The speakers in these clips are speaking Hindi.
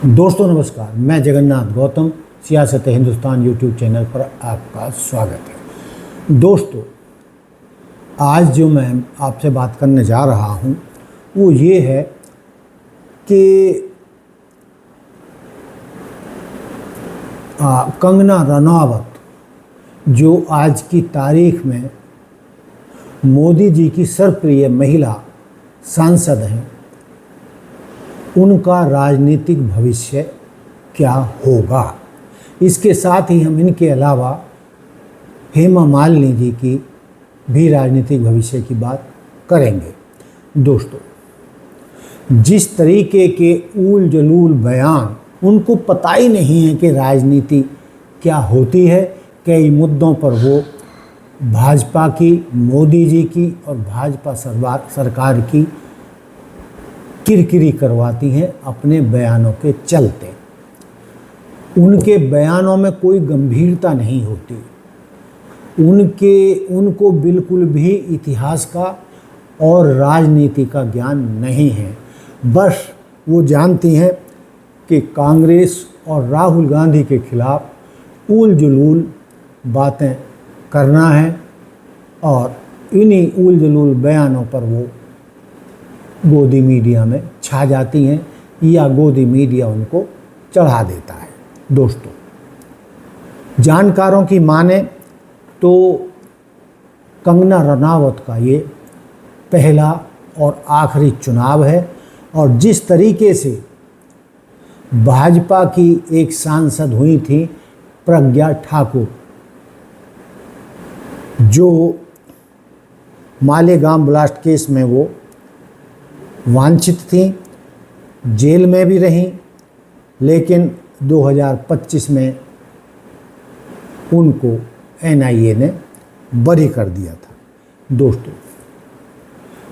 दोस्तों नमस्कार, मैं जगन्नाथ गौतम सियासत हिंदुस्तान यूट्यूब चैनल पर आपका स्वागत है। दोस्तों, आज जो मैं आपसे बात करने जा रहा हूं वो ये है कि कंगना रनौत जो आज की तारीख में मोदी जी की सर्वप्रिय महिला सांसद हैं, उनका राजनीतिक भविष्य क्या होगा। इसके साथ ही हम इनके अलावा हेमा मालिनी जी की भी राजनीतिक भविष्य की बात करेंगे। दोस्तों, जिस तरीके के ऊल जलूल बयान, उनको पता ही नहीं है कि राजनीति क्या होती है। कई मुद्दों पर वो भाजपा की, मोदी जी की और भाजपा सरकार की किरकिरी करवाती हैं अपने बयानों के चलते। उनके बयानों में कोई गंभीरता नहीं होती। उनको बिल्कुल भी इतिहास का और राजनीति का ज्ञान नहीं है। बस वो जानती हैं कि कांग्रेस और राहुल गांधी के खिलाफ ऊल जुलूल बातें करना है और इन्हीं ऊल जुलूल बयानों पर वो गोदी मीडिया में छा जाती हैं या गोदी मीडिया उनको चढ़ा देता है। दोस्तों, जानकारों की माने तो कंगना रनौत का ये पहला और आखिरी चुनाव है और जिस तरीके से भाजपा की एक सांसद हुई थी प्रज्ञा ठाकुर, जो मालेगांव ब्लास्ट केस में वो वांछित थी, जेल में भी रहीं, लेकिन 2025 में उनको एनआईए ने बरी कर दिया था। दोस्तों,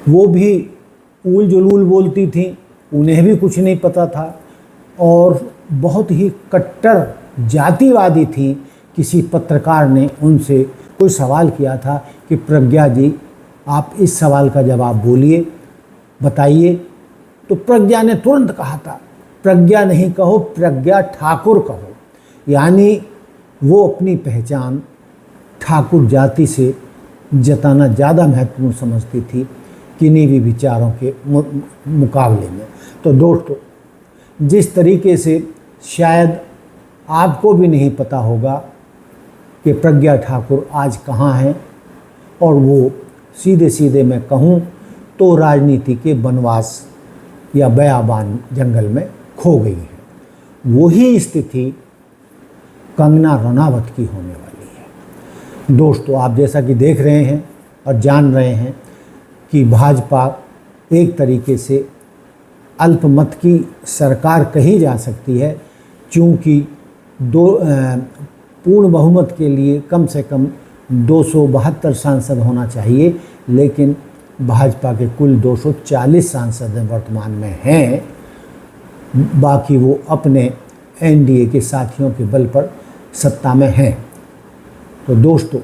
वो भी ऊल जुलूल बोलती थी, उन्हें भी कुछ नहीं पता था और बहुत ही कट्टर जातिवादी थी। किसी पत्रकार ने उनसे कोई सवाल किया था कि प्रज्ञा जी, आप इस सवाल का जवाब बोलिए, बताइए। तो प्रज्ञा ने तुरंत कहा था, प्रज्ञा नहीं कहो, प्रज्ञा ठाकुर कहो। यानी वो अपनी पहचान ठाकुर जाति से जताना ज़्यादा महत्वपूर्ण समझती थी किन्हीं भी विचारों के मुकाबले में। तो दोस्तों, जिस तरीके से शायद आपको भी नहीं पता होगा कि प्रज्ञा ठाकुर आज कहाँ हैं, और वो सीधे सीधे मैं कहूँ तो राजनीति के बनवास या बयाबान जंगल में खो गई है। वही स्थिति कंगना रनौत की होने वाली है। दोस्तों, आप जैसा कि देख रहे हैं और जान रहे हैं कि भाजपा एक तरीके से अल्पमत की सरकार कही जा सकती है, क्योंकि पूर्ण बहुमत के लिए कम से कम 272 सांसद होना चाहिए, लेकिन भाजपा के कुल 240 सांसद वर्तमान में हैं। बाकी वो अपने एनडीए के साथियों के बल पर सत्ता में हैं। तो दोस्तों,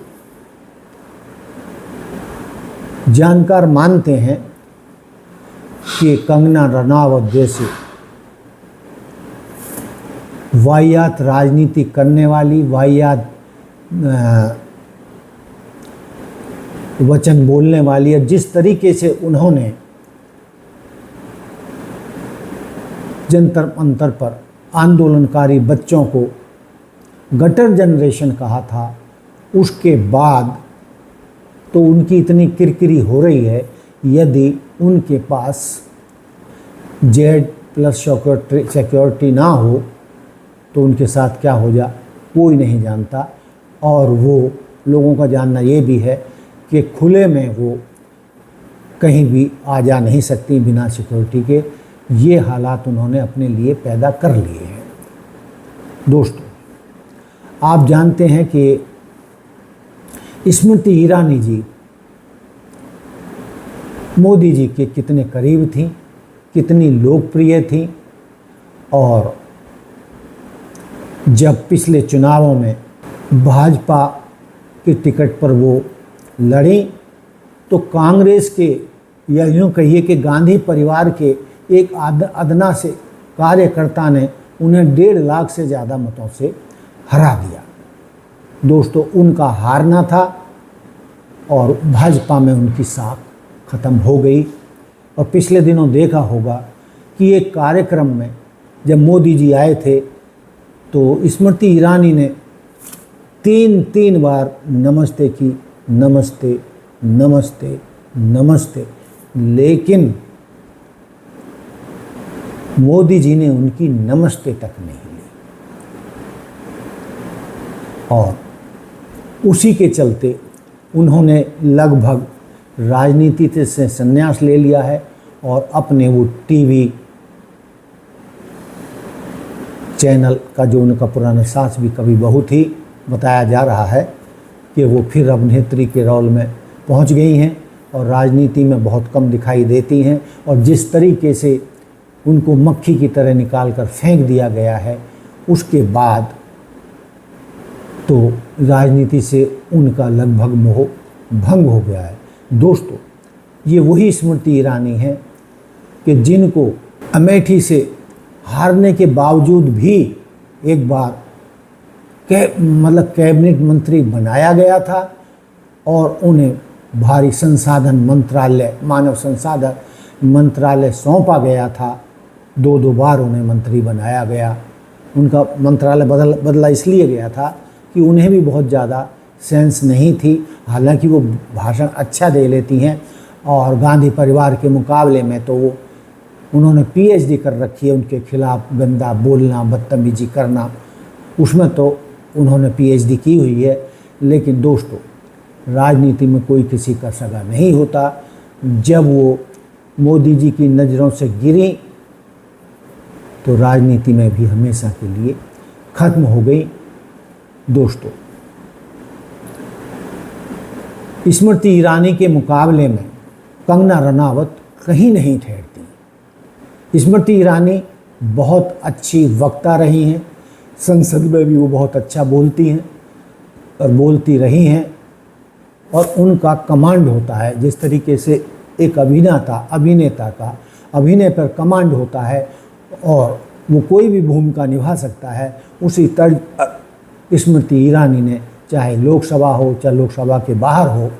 जानकार मानते हैं कि कंगना रनौत जैसे वाहियात राजनीति करने वाली, वाहियात वचन बोलने वाली है, जिस तरीके से उन्होंने जंतर मंतर पर आंदोलनकारी बच्चों को गटर जनरेशन कहा था, उसके बाद तो उनकी इतनी किरकिरी हो रही है। यदि उनके पास Z+ सिक्योरिटी ना हो तो उनके साथ क्या हो जा कोई नहीं जानता। और वो लोगों का जानना ये भी है कि खुले में वो कहीं भी आ जा नहीं सकती बिना सिक्योरिटी के। ये हालात उन्होंने अपने लिए पैदा कर लिए हैं। दोस्तों, आप जानते हैं कि स्मृति ईरानी जी मोदी जी के कितने करीब थी, कितनी लोकप्रिय थी, और जब पिछले चुनावों में भाजपा के टिकट पर वो लड़ी तो कांग्रेस के, या यूँ कहिए कि गांधी परिवार के एक अदना से कार्यकर्ता ने उन्हें 1.5 लाख से ज़्यादा मतों से हरा दिया। दोस्तों, उनका हारना था और भाजपा में उनकी साख खत्म हो गई। और पिछले दिनों देखा होगा कि एक कार्यक्रम में जब मोदी जी आए थे तो स्मृति ईरानी ने 3 बार नमस्ते की, नमस्ते नमस्ते नमस्ते, लेकिन मोदी जी ने उनकी नमस्ते तक नहीं ली। और उसी के चलते उन्होंने लगभग राजनीति से संन्यास ले लिया है और अपने वो टीवी चैनल का जो उनका पुराना सास भी कभी बहू थी, बताया जा रहा है कि वो फिर अभिनेत्री के रोल में पहुंच गई हैं और राजनीति में बहुत कम दिखाई देती हैं। और जिस तरीके से उनको मक्खी की तरह निकाल कर फेंक दिया गया है, उसके बाद तो राजनीति से उनका लगभग मोह भंग हो गया है। दोस्तों, ये वही स्मृति ईरानी है कि जिनको अमेठी से हारने के बावजूद भी एक बार कैबिनेट मंत्री बनाया गया था और उन्हें भारी संसाधन मंत्रालय, मानव संसाधन मंत्रालय सौंपा गया था। 2 बार उन्हें मंत्री बनाया गया। उनका मंत्रालय बदला इसलिए गया था कि उन्हें भी बहुत ज़्यादा सेंस नहीं थी। हालांकि वो भाषण अच्छा दे लेती हैं और गांधी परिवार के मुकाबले में तो वो उन्होंने पीएचडी कर रखी है। उनके खिलाफ गंदा बोलना, बदतमीजी करना, उसमें तो उन्होंने पीएचडी की हुई है। लेकिन दोस्तों, राजनीति में कोई किसी का सगा नहीं होता। जब वो मोदी जी की नज़रों से गिरी तो राजनीति में भी हमेशा के लिए खत्म हो गई। दोस्तों, स्मृति ईरानी के मुकाबले में कंगना रनावत कहीं नहीं ठहरती। स्मृति ईरानी बहुत अच्छी वक्ता रही हैं, संसद में भी वो बहुत अच्छा बोलती हैं और बोलती रही हैं। और उनका कमांड होता है, जिस तरीके से एक अभिनेता का अभिनय पर कमांड होता है और वो कोई भी भूमिका निभा सकता है, उसी तर्ज स्मृति ईरानी ने, चाहे लोकसभा हो चाहे लोकसभा के बाहर हो,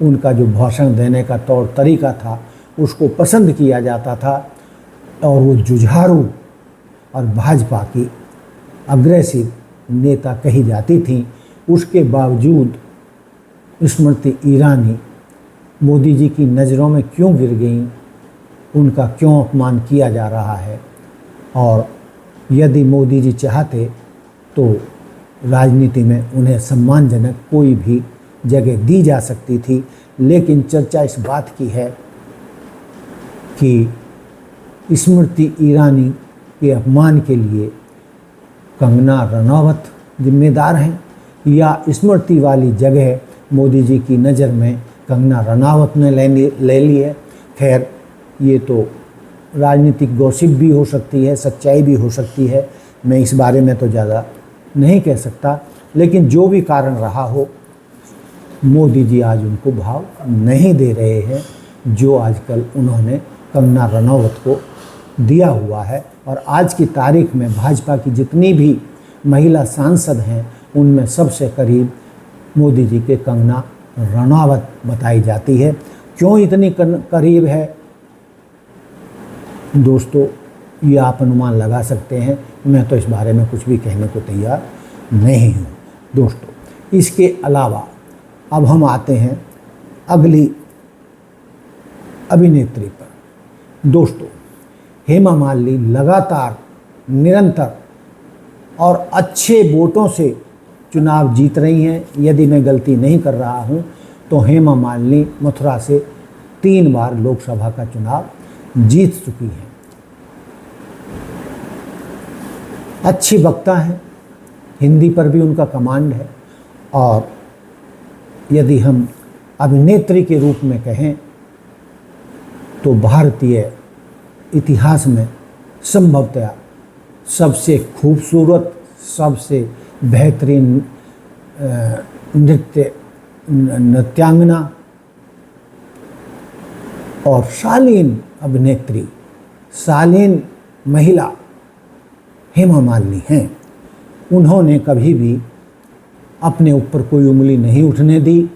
उनका जो भाषण देने का तौर तरीका था उसको पसंद किया जाता था। और वो जुझारू और भाजपा की अग्रेसिव नेता कही जाती थी। उसके बावजूद स्मृति ईरानी मोदी जी की नज़रों में क्यों गिर गईं, उनका क्यों अपमान किया जा रहा है। और यदि मोदी जी चाहते तो राजनीति में उन्हें सम्मानजनक कोई भी जगह दी जा सकती थी। लेकिन चर्चा इस बात की है कि स्मृति ईरानी के अपमान के लिए कंगना रनावत जिम्मेदार हैं या स्मृति वाली जगह मोदी जी की नज़र में कंगना रनावत ने ले ली है। खैर, ये तो राजनीतिक गॉसिप भी हो सकती है, सच्चाई भी हो सकती है। मैं इस बारे में तो ज़्यादा नहीं कह सकता। लेकिन जो भी कारण रहा हो, मोदी जी आज उनको भाव नहीं दे रहे हैं जो आजकल उन्होंने कंगना रनावत को दिया हुआ है। और आज की तारीख में भाजपा की जितनी भी महिला सांसद हैं, उनमें सबसे करीब मोदी जी के कंगना रनावत बताई जाती है। क्यों इतनी करीब है दोस्तों, ये आप अनुमान लगा सकते हैं। मैं तो इस बारे में कुछ भी कहने को तैयार नहीं हूँ। दोस्तों, इसके अलावा अब हम आते हैं अगली अभिनेत्री पर। दोस्तों, हेमा मालिनी लगातार निरंतर और अच्छे वोटों से चुनाव जीत रही हैं। यदि मैं गलती नहीं कर रहा हूं तो हेमा मालिनी मथुरा से 3 बार लोकसभा का चुनाव जीत चुकी हैं। अच्छी वक्ता हैं, हिंदी पर भी उनका कमांड है। और यदि हम अभिनेत्री के रूप में कहें तो भारतीय इतिहास में संभवतः सबसे खूबसूरत, सबसे बेहतरीन नृत्यांगना और शालीन अभिनेत्री, शालीन महिला हेमा मालिनी हैं। उन्होंने कभी भी अपने ऊपर कोई उंगली नहीं उठने दी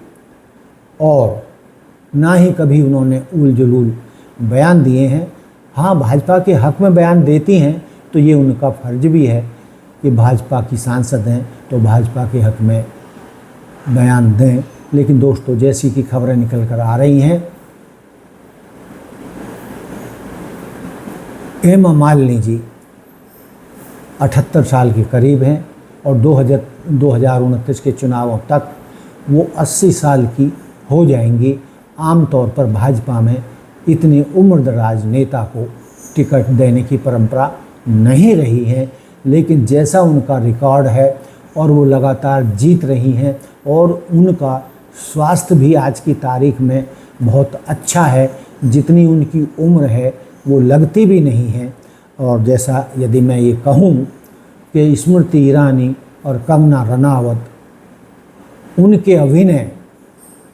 और ना ही कभी उन्होंने उल जुलूल बयान दिए हैं। हाँ, भाजपा के हक़ में बयान देती हैं तो ये उनका फ़र्ज भी है कि भाजपा की सांसद हैं तो भाजपा के हक़ में बयान दें। लेकिन दोस्तों, जैसी कि खबरें निकल कर आ रही हैं, हेमा मालिनी जी 78 साल के करीब हैं और 2029 के चुनावों तक वो 80 साल की हो जाएंगी। आमतौर पर भाजपा में इतनी उम्रदराज नेता को टिकट देने की परंपरा नहीं रही है, लेकिन जैसा उनका रिकॉर्ड है और वो लगातार जीत रही हैं और उनका स्वास्थ्य भी आज की तारीख में बहुत अच्छा है, जितनी उनकी उम्र है वो लगती भी नहीं है। और जैसा यदि मैं ये कहूँ कि स्मृति ईरानी और कंगना रनावत उनके अभिनय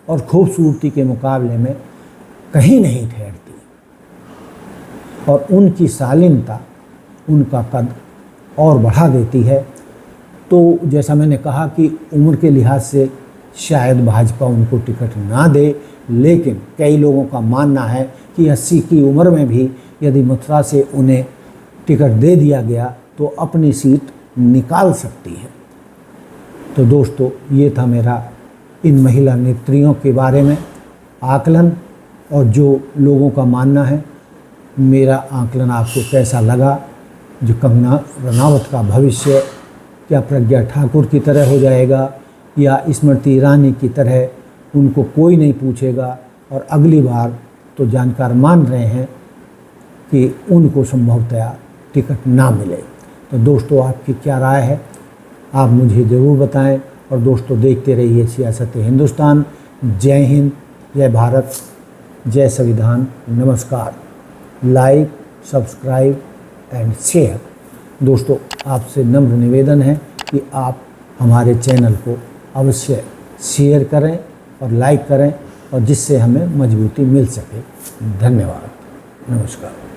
और खूबसूरती के मुकाबले में कहीं नहीं ठहरती और उनकी शालीनता उनका कद और बढ़ा देती है। तो जैसा मैंने कहा कि उम्र के लिहाज से शायद भाजपा उनको टिकट ना दे, लेकिन कई लोगों का मानना है कि 80 की उम्र में भी यदि मथुरा से उन्हें टिकट दे दिया गया तो अपनी सीट निकाल सकती है। तो दोस्तों, ये था मेरा इन महिला नेत्रियों के बारे में आकलन और जो लोगों का मानना है। मेरा आकलन आपको कैसा लगा? जो कंगना रनावत का भविष्य क्या प्रज्ञा ठाकुर की तरह हो जाएगा या स्मृति ईरानी की तरह उनको कोई नहीं पूछेगा और अगली बार तो जानकार मान रहे हैं कि उनको संभवतया टिकट ना मिले। तो दोस्तों, आपकी क्या राय है? आप मुझे ज़रूर बताएं और दोस्तों, देखते रहिए सियासत हिंदुस्तान। जय हिंद, जय भारत, जय संविधान। नमस्कार। Like, subscribe and share. दोस्तों, आपसे नम्र निवेदन है कि आप हमारे चैनल को अवश्य शेयर करें और लाइक करें और जिससे हमें मजबूती मिल सके। धन्यवाद। नमस्कार।